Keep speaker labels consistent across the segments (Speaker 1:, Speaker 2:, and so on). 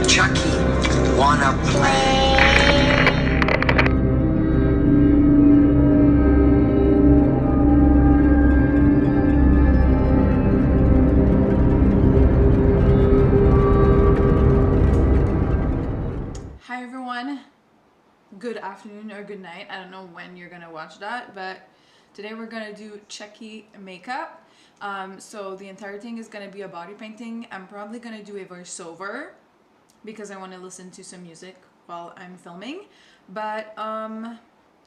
Speaker 1: Chucky, wanna play?
Speaker 2: Hi everyone, good afternoon or good night. I don't know when you're gonna watch that, but today we're gonna do Chucky makeup. So the entire thing is gonna be a body painting. I'm probably gonna do a voiceover because I want to listen to some music while I'm filming. But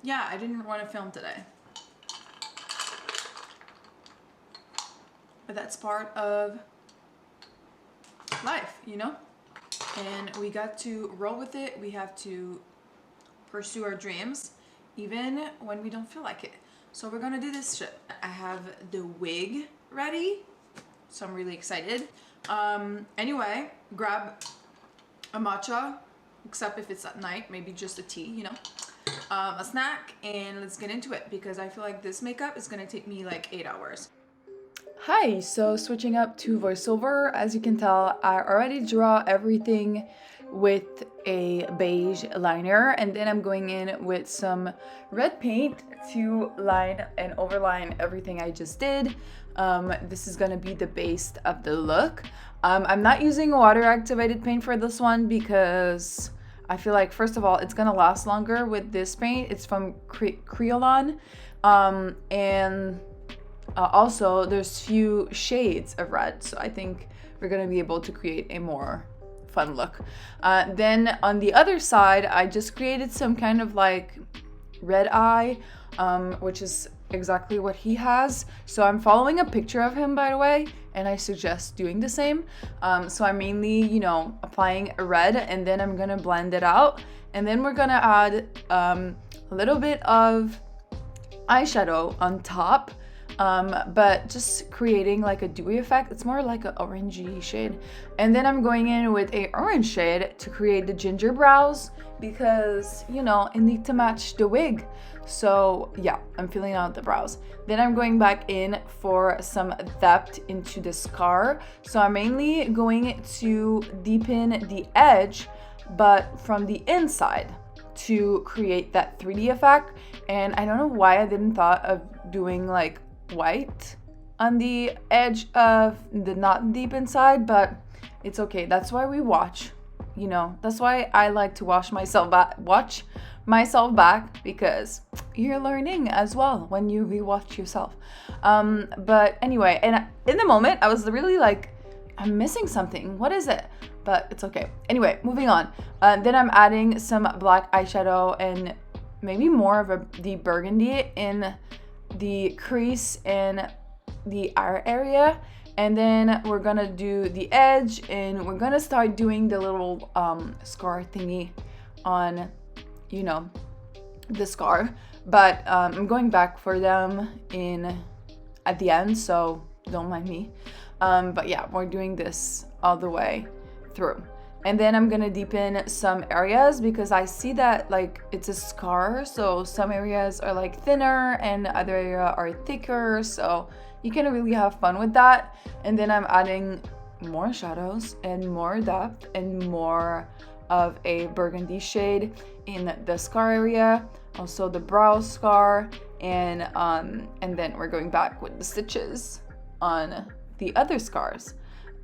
Speaker 2: yeah, I didn't want to film today. But that's part of life, you know? And we got to roll with it. We have to pursue our dreams even when we don't feel like it. So we're gonna do this shit. I have the wig ready, so I'm really excited. Anyway, grab a matcha, except if it's at night, maybe just a tea, you know, a snack, and let's get into it because I feel like this makeup is gonna take me like 8 hours. Hi, so switching up to voiceover, as you can tell, I already draw everything with a beige liner, and then I'm going in with some red paint to line and overline everything I just did. This is gonna be the base of the look. I'm not using water activated paint for this one because I feel like, first of all, it's gonna last longer with this paint. It's from Creolon, and also there's few shades of red, so I think we're gonna be able to create a more fun look. Then on the other side, I just created some kind of like red eye, which is exactly what he has. So I'm following a picture of him, by the way, and I suggest doing the same. So I'm mainly, you know, applying a red, and then I'm gonna blend it out, and then we're gonna add a little bit of eyeshadow on top, but just creating like a dewy effect. It's more like an orangey shade, and then I'm going in with a orange shade to create the ginger brows because, you know, it needs to match the wig. So yeah, I'm filling out the brows. Then I'm going back in for some depth into the scar, so I'm mainly going to deepen the edge but from the inside to create that 3D effect. And I don't know why I didn't thought of doing like white on the edge of the not deep inside, but it's okay. That's why we watch, you know, that's why I like to watch myself back because you're learning as well when you rewatch yourself. But anyway, and in the moment I was really like, I'm missing something, what is it? But it's okay. Anyway, moving on. Then I'm adding some black eyeshadow and maybe more of a deep burgundy in the crease and the eye area. And then we're gonna do the edge, and we're gonna start doing the little scar thingy on, you know, the scar. But I'm going back for them at the end, so don't mind me. But yeah, we're doing this all the way through. And then I'm gonna deepen some areas because I see that like it's a scar, so some areas are like thinner and other areas are thicker, so you can really have fun with that. And then I'm adding more shadows and more depth and more of a burgundy shade in the scar area, also the brow scar, and then we're going back with the stitches on the other scars,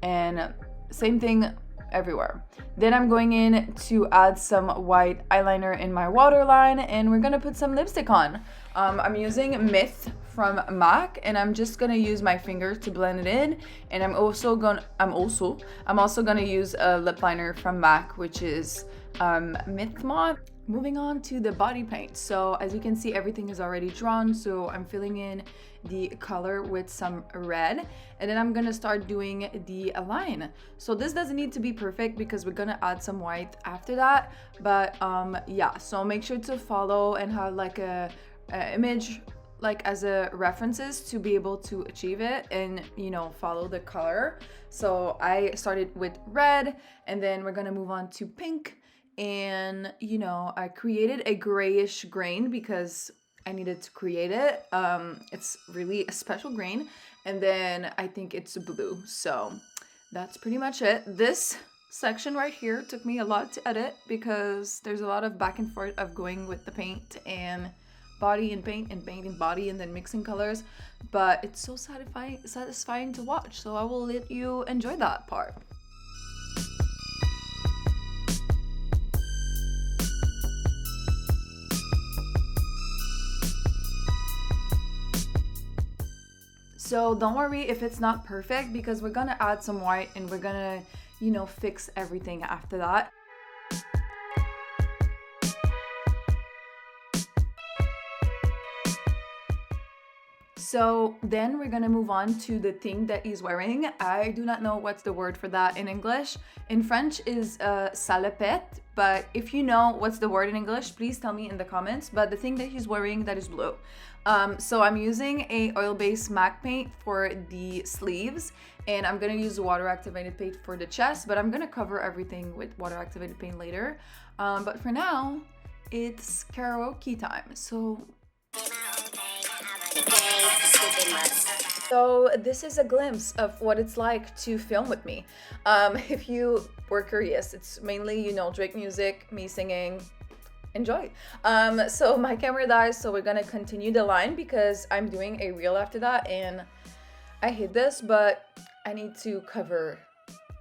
Speaker 2: and same thing everywhere. Then I'm going in to add some white eyeliner in my waterline, and we're gonna put some lipstick on. I'm using Myth from MAC, and I'm just gonna use my finger to blend it in. And I'm also gonna use a lip liner from MAC, which is Myth Mod. Moving on to the body paint. So as you can see, everything is already drawn, so I'm filling in the color with some red, and then I'm gonna start doing the line. So this doesn't need to be perfect because we're gonna add some white after that, but yeah, so make sure to follow and have like a image like as a references to be able to achieve it, and you know, follow the color. So I started with red, and then we're gonna move on to pink. And you know, I created a grayish grain because I needed to create it. It's really a special grain, and then I think it's blue, so that's pretty much it. This section right here took me a lot to edit because there's a lot of back and forth of going with the paint and body and paint and body and then mixing colors, but it's so satisfying to watch, so I will let you enjoy that part. So don't worry if it's not perfect, because we're gonna add some white and we're gonna, you know, fix everything after that. So then we're gonna move on to the thing that he's wearing. I do not know what's the word for that in English. In French is salopette, but if you know what's the word in English, please tell me in the comments. But the thing that he's wearing, that is blue. So I'm using a oil-based MAC paint for the sleeves, and I'm gonna use water-activated paint for the chest, but I'm gonna cover everything with water-activated paint later. But for now, it's karaoke time, so this is a glimpse of what it's like to film with me. If you were curious, it's mainly, you know, Drake music, me singing. Enjoy. So my camera dies, so we're gonna continue the line because I'm doing a reel after that, and I hate this, but I need to cover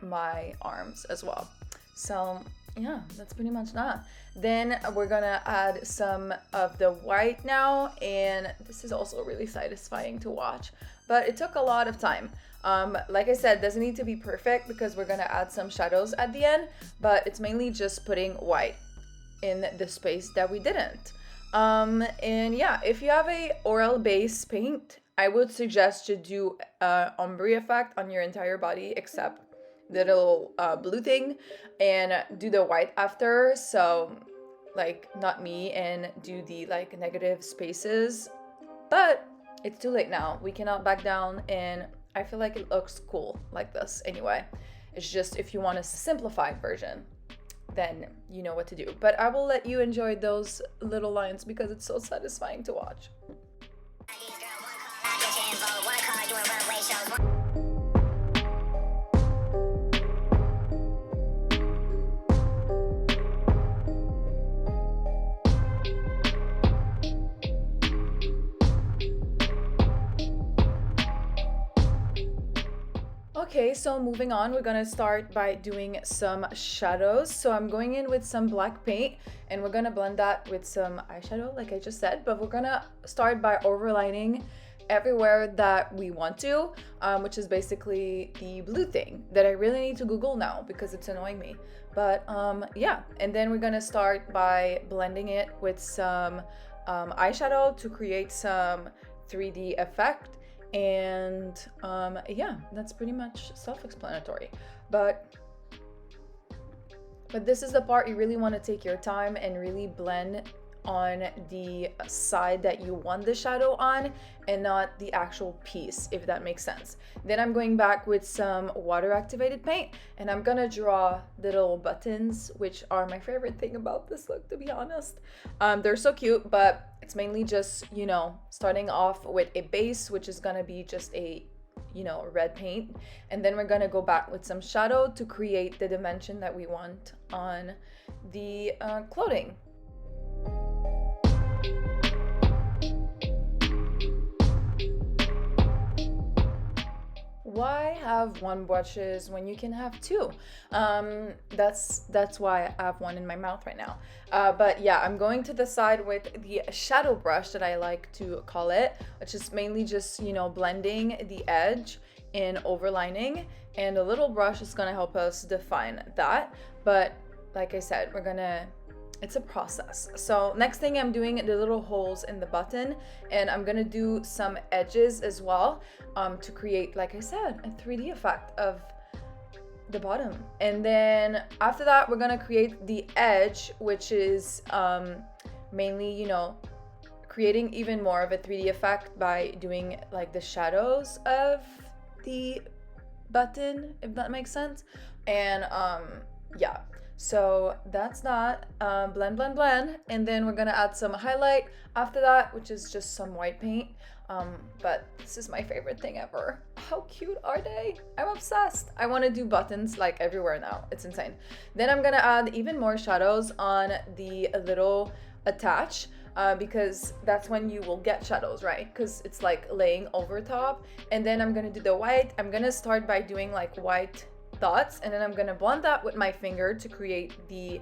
Speaker 2: my arms as well. So yeah, that's pretty much that. Then we're gonna add some of the white now, and this is also really satisfying to watch, but it took a lot of time. Like I said, doesn't need to be perfect because we're gonna add some shadows at the end, but it's mainly just putting white in the space that we didn't. And yeah, if you have a oil-based paint, I would suggest to do a ombre effect on your entire body except the little blue thing, and do the white after, so like not me, and do the like negative spaces. But it's too late now, we cannot back down, and I feel like it looks cool like this anyway. It's just if you want a simplified version, then you know what to do. But I will let you enjoy those little lines because it's so satisfying to watch. Okay, so moving on, we're gonna start by doing some shadows. So I'm going in with some black paint, and we're gonna blend that with some eyeshadow like I just said, but we're gonna start by overlining everywhere that we want to, which is basically the blue thing that I really need to Google now because it's annoying me. But yeah, and then we're gonna start by blending it with some eyeshadow to create some 3D effect. And yeah, that's pretty much self-explanatory, but this is the part you really want to take your time and really blend on the side that you want the shadow on and not the actual piece, if that makes sense. Then I'm going back with some water activated paint, and I'm gonna draw little buttons, which are my favorite thing about this look, to be honest. They're so cute, but it's mainly just, you know, starting off with a base, which is gonna be just a, you know, red paint, and then we're gonna go back with some shadow to create the dimension that we want on the clothing. Why have one brushes when you can have two? That's why I have one in my mouth right now. But yeah, I'm going to the side with the shadow brush that I like to call it, which is mainly just, you know, blending the edge and overlining, and a little brush is gonna help us define that. But like I said, it's a process. So next thing, I'm doing the little holes in the button, and I'm gonna do some edges as well to create, like I said, a 3D effect of the bottom. And then after that, we're gonna create the edge, which is mainly, you know, creating even more of a 3D effect by doing like the shadows of the button, if that makes sense. And yeah, so that's that. Blend, and then we're gonna add some highlight after that, which is just some white paint. But this is my favorite thing ever. How cute are they? I'm obsessed. I want to do buttons like everywhere now. It's insane. Then I'm gonna add even more shadows on the little attach, because that's when you will get shadows, right? Because it's like laying over top. And then I'm gonna do the white. I'm gonna start by doing like white dots, and then I'm gonna blend that with my finger to create the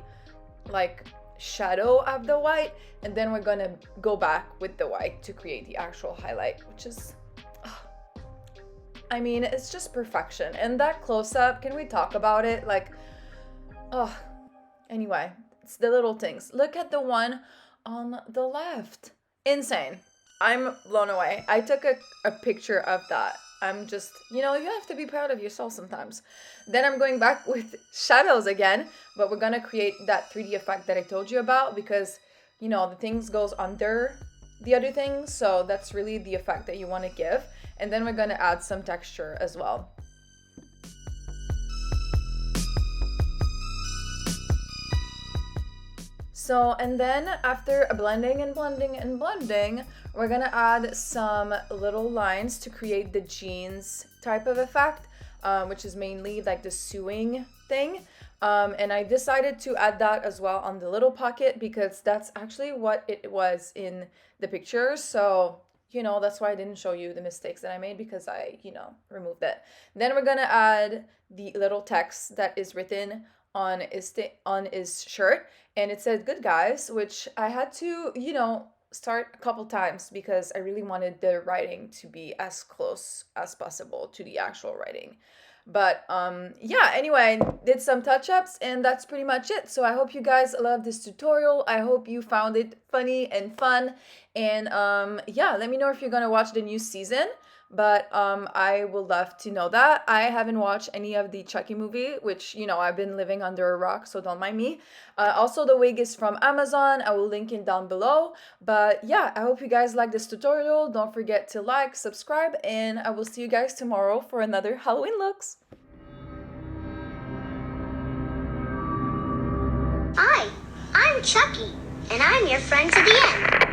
Speaker 2: like shadow of the white, and then we're gonna go back with the white to create the actual highlight, which is I mean, it's just perfection. And that close-up, can we talk about it? Like, oh, anyway, it's the little things. Look at the one on the left. Insane. I'm blown away. I took a picture of that. I'm just, you have to be proud of yourself sometimes. Then I'm going back with shadows again, but we're gonna create that 3D effect that I told you about, because, the things goes under the other things, so that's really the effect that you want to give. And then we're gonna add some texture as well. So, and then after blending and blending and blending, we're gonna add some little lines to create the jeans type of effect, which is mainly like the sewing thing. And I decided to add that as well on the little pocket, because that's actually what it was in the picture. So, that's why I didn't show you the mistakes that I made, because I, removed it. Then we're gonna add the little text that is written on his shirt, and it said "Good guys," which I had to, start a couple times, because I really wanted the writing to be as close as possible to the actual writing. But yeah, anyway, did some touch-ups, and that's pretty much it. So I hope you guys love this tutorial. I hope you found it funny and fun. And yeah, let me know if you're gonna watch the new season. But I would love to know that. I haven't watched any of the Chucky movie, which, I've been living under a rock, so don't mind me. Also, the wig is from Amazon. I will link it down below. But yeah, I hope you guys like this tutorial. Don't forget to like, subscribe, and I will see you guys tomorrow for another Halloween looks.
Speaker 3: Hi, I'm Chucky, and I'm your friend to the end.